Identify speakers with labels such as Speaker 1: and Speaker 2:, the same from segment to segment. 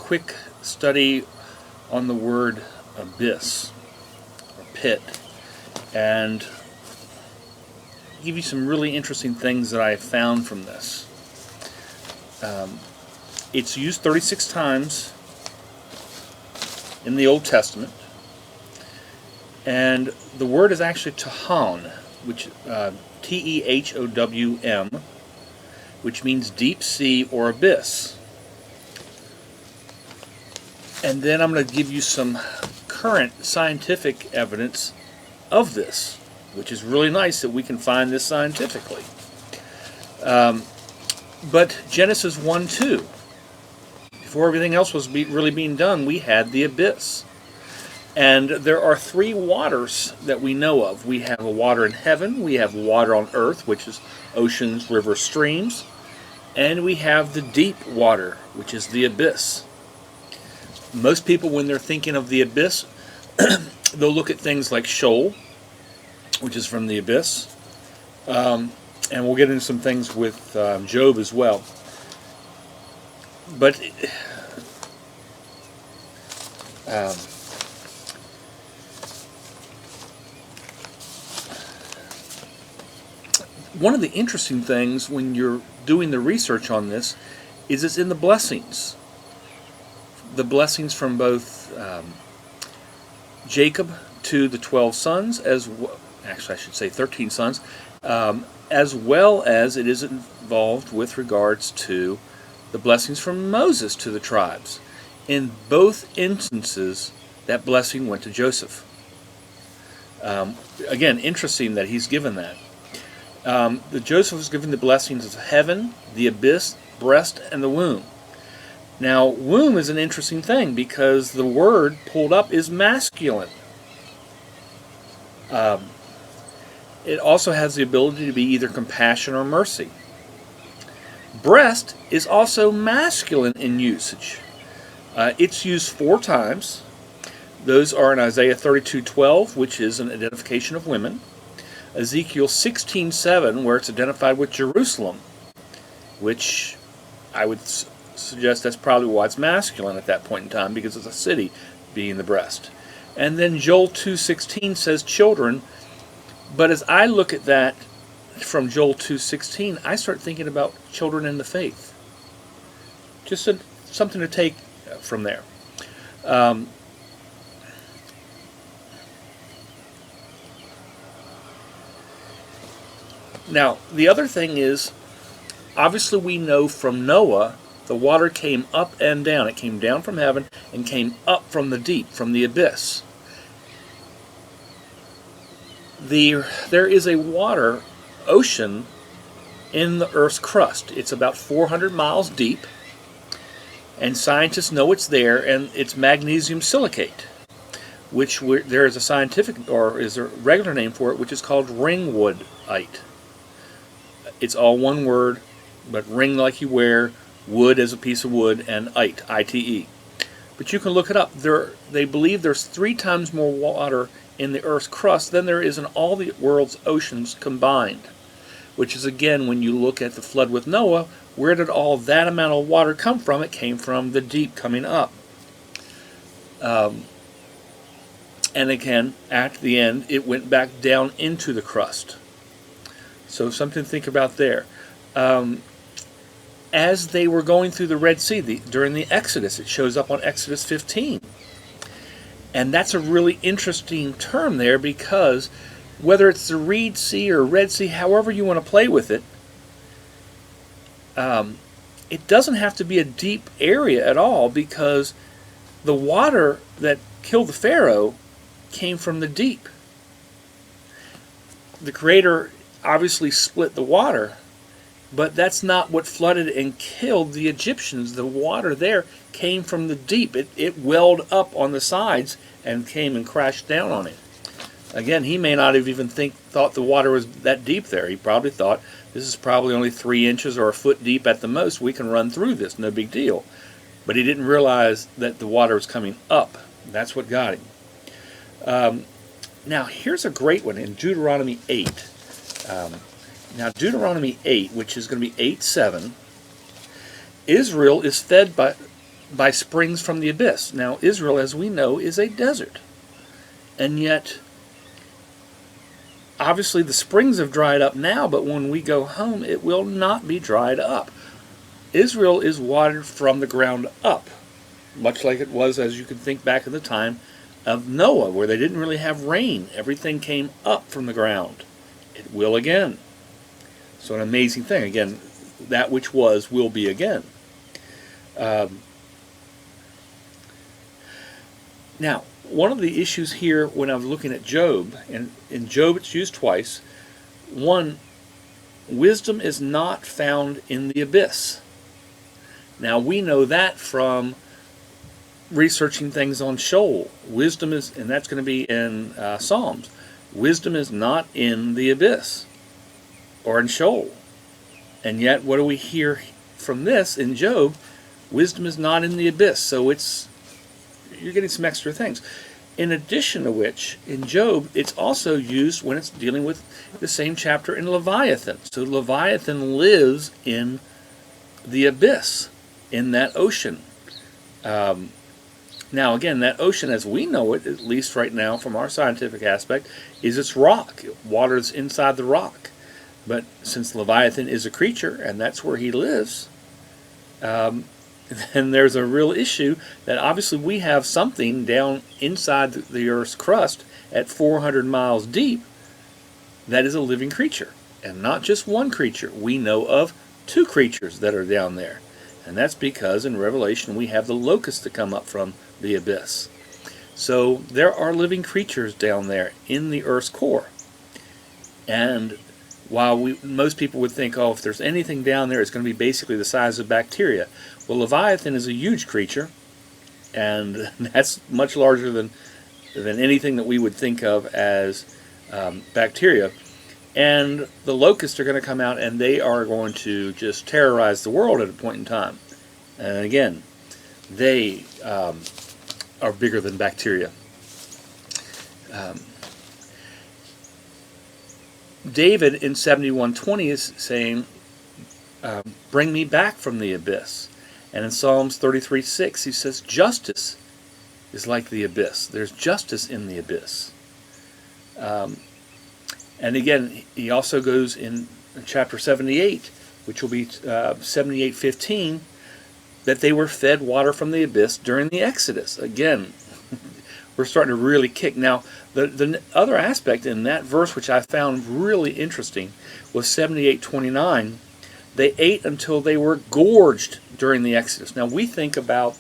Speaker 1: quick study on the word abyss, or pit, and give you some really interesting things that I found from this. It's used 36 times in the Old Testament, and the word is actually Tehom, which Tehowm, which means deep sea or abyss. And then I'm going to give you some current scientific evidence of this, which is really nice that we can find this scientifically. But Genesis 1:2, before everything else was really being done, we had the abyss. And there are three waters that we know of. We have a water in heaven, we have water on earth, which is oceans, rivers, streams, and we have the deep water, which is the abyss. Most people, when they're thinking of the abyss, they'll look at things like Sheol, which is from the abyss, and we'll get into some things with Job as well. But one of the interesting things when you're doing the research on this is it's in the blessings. The blessings from both Jacob to the 12 sons, actually I should say 13 sons, as well as it is involved with regards to the blessings from Moses to the tribes. In both instances, that blessing went to Joseph. Again, interesting that he's given that. Joseph was given the blessings of heaven, the abyss, breast, and the womb. Now, womb is an interesting thing because the word pulled up is masculine. It also has the ability to be either compassion or mercy. Breast is also masculine in usage. It's used 4 times. Those are in Isaiah 32:12, which is an identification of women. Ezekiel 16:7, where it's identified with Jerusalem, which I would suggest that's probably why it's masculine at that point in time, because it's a city being the breast. And then Joel 2:16 says children, but as I look at that from Joel 2:16, I start thinking about children in the faith. Just something to take from there. Now, the other thing is, obviously we know from Noah, the water came up and down. It came down from heaven and came up from the deep, from the abyss. There is a water ocean in the Earth's crust. It's about 400 miles deep, and scientists know it's there, and it's magnesium silicate, which there is a scientific, or is a regular name for it, which is called ringwoodite. It's all one word, but ring like you wear, wood as a piece of wood, and ite, I-T-E. But you can look it up. They believe there's 3 times more water in the Earth's crust than there is in all the world's oceans combined. Which is, again, when you look at the flood with Noah, where did all that amount of water come from? It came from the deep coming up. And again, at the end, it went back down into the crust. So something to think about there. As they were going through the Red Sea, during the Exodus, it shows up on Exodus 15. And that's a really interesting term there, because whether it's the Reed Sea or Red Sea, however you want to play with it, it doesn't have to be a deep area at all, because the water that killed the Pharaoh came from the deep. The Creator obviously split the water, but that's not what flooded and killed the Egyptians. The water there came from the deep. It welled up on the sides and came and crashed down on it. Again, he may not have even thought the water was that deep there. He probably thought, this is probably only 3 inches or a foot deep at the most. We can run through this, no big deal. But he didn't realize that the water was coming up. That's what got him. Now, here's a great one in Deuteronomy 8. Now, Deuteronomy 8, which is going to be 8:7, Israel is fed by springs from the abyss. Now, Israel, as we know, is a desert. And yet, obviously the springs have dried up now, but when we go home, it will not be dried up. Israel is watered from the ground up, much like it was, as you can think back in the time of Noah, where they didn't really have rain. Everything came up from the ground. It will again. So an amazing thing. Again, that which was will be again. Now, one of the issues here when I was looking at Job, and in Job it's used twice. One, wisdom is not found in the abyss. Now, we know that from researching things on Sheol. Wisdom is, and that's going to be in Psalms, wisdom is not in the abyss or in Sheol. And yet, what do we hear from this in Job? Wisdom is not in the abyss. So you're getting some extra things. In addition to which, in Job, it's also used when it's dealing with the same chapter in Leviathan. So Leviathan lives in the abyss, in that ocean. Now, again, that ocean, as we know it, at least right now from our scientific aspect, is its rock. Water is inside the rock. But since Leviathan is a creature, and that's where he lives, then there's a real issue that obviously we have something down inside the Earth's crust at 400 miles deep that is a living creature. And not just one creature. We know of two creatures that are down there. And that's because in Revelation we have the locusts that come up from the abyss. So there are living creatures down there in the Earth's core. And while most people would think, oh, if there's anything down there, it's going to be basically the size of bacteria. Well, Leviathan is a huge creature, and that's much larger than anything that we would think of as bacteria. And the locusts are going to come out, and they are going to just terrorize the world at a point in time. And again, they are bigger than bacteria. David in 71:20 is saying, bring me back from the abyss. And in Psalms 33:6 he says, justice is like the abyss. There's justice in the abyss. And again, he also goes in chapter 78, which will be 78:15, that they were fed water from the abyss during the Exodus. Again, we're starting to really kick. Now, the other aspect in that verse, which I found really interesting, was 78:29. They ate until they were gorged during the Exodus. Now, we think about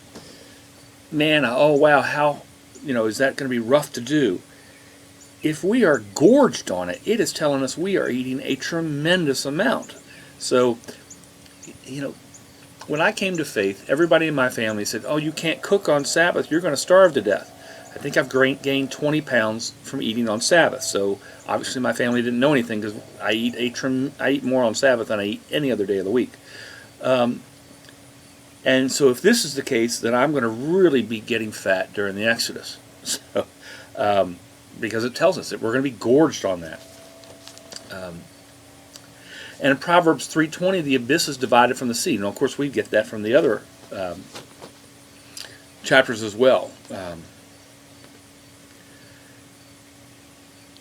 Speaker 1: manna. Oh, wow, how, is that going to be rough to do? If we are gorged on it, it is telling us we are eating a tremendous amount. So, when I came to faith, everybody in my family said, oh, you can't cook on Sabbath, you're going to starve to death. I think I've gained 20 pounds from eating on Sabbath. So obviously my family didn't know anything because I eat more on Sabbath than I eat any other day of the week. And so if this is the case, then I'm going to really be getting fat during the Exodus. So, because it tells us that we're going to be gorged on that. And in Proverbs 3:20, the abyss is divided from the sea. Now, of course, we get that from the other chapters as well.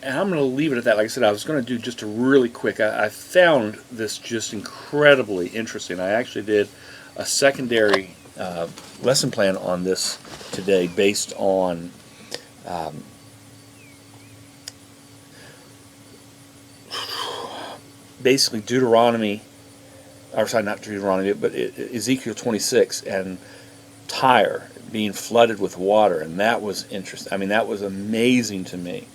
Speaker 1: And I'm going to leave it at that. Like I said, I was going to do just a really quick. I found this just incredibly interesting. I actually did a secondary lesson plan on this today based on basically Deuteronomy, or sorry, not Deuteronomy, but Ezekiel 26 and Tyre being flooded with water, and that was interesting. I mean, that was amazing to me.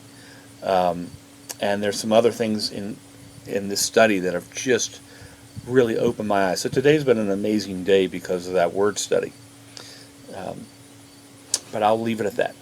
Speaker 1: And there's some other things in this study that have just really opened my eyes. So today's been an amazing day because of that word study. But I'll leave it at that.